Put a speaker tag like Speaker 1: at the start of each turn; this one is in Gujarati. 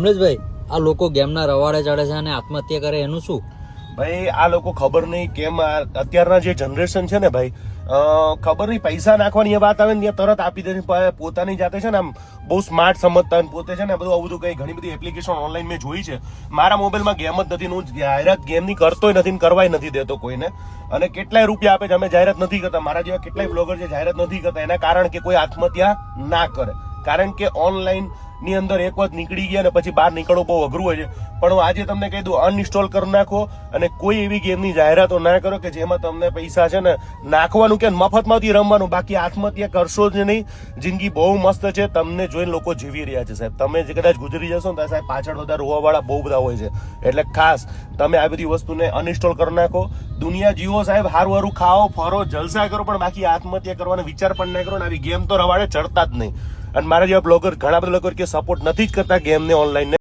Speaker 1: અમરેશભાઈ, આ લોકો ગેમના રવાડે ચડે છે અને આત્મહત્યા કરે એનું શું?
Speaker 2: ભાઈ આ લોકો ખબર નહીં કેમ અત્યારના જે જનરેશન છે ને ભાઈ, ખબર નહીં પૈસા નાખવાની એ વાત આવે ને ત્યાં તરત આપી દે. પોતાની જાતે છે ને આમ બહુ સ્માર્ટ સમજતા હોય પોતે છે ને બધું આવું બધું કઈ ઘણી બધી એપ્લિકેશન ઓનલાઈન મેં જોઈ છે. મારા મોબાઈલમાં ગેમ જ નથી, હું જાહેરાત ગેમની કરતોય નથી ને કરવાય નથી દેતો કોઈને. અને કેટલાય રૂપિયા આપે છે, અમે જાહેરાત નથી કરતા. મારા જેવા કેટલાય બ્લોગર છે જાહેરાત નથી કરતા એના કારણ કે કોઈ આત્મહત્યા ના કરે. કારણ કે ઓનલાઈન ની અંદર એક વખત નીકળી ગયા ને પછી બહાર નીકળવું બહુ અઘરું હોય છે. પણ હું આજે તમને કહી દઉં, અનઇન્સ્ટોલ કરી નાખો અને કોઈ એવી ગેમની જાહેરાતો ના કરો કે જેમાં તમને પૈસા છે ને નાખવાનું કે મફતમાંથી રમવાનું. બાકી આત્મહત્યા કરશો જ નહીં. જિંદગી બહુ મસ્ત છે, તમને જોઈને લોકો જીવી રહ્યા છે સાહેબ. તમે જે કદાચ ગુજરી જશો ને સાહેબ પાછળ બધા રોવાવાળા બહુ બધા હોય છે. એટલે ખાસ તમે આ બધી વસ્તુને અનઇન્સ્ટોલ કરી નાખો. દુનિયા જીવો સાહેબ, હારું હારું ખાઓ ફરો જલસા કરો, પણ બાકી આત્મહત્યા કરવાનો વિચાર પણ ના કરો ને આવી ગેમ તો રવાડે ચડતા જ નહીં. અને મારા જેવા બ્લોગર ઘણા બધા લોકો કે સપોર્ટ નથી જ કરતા ગેમને ઓનલાઈન.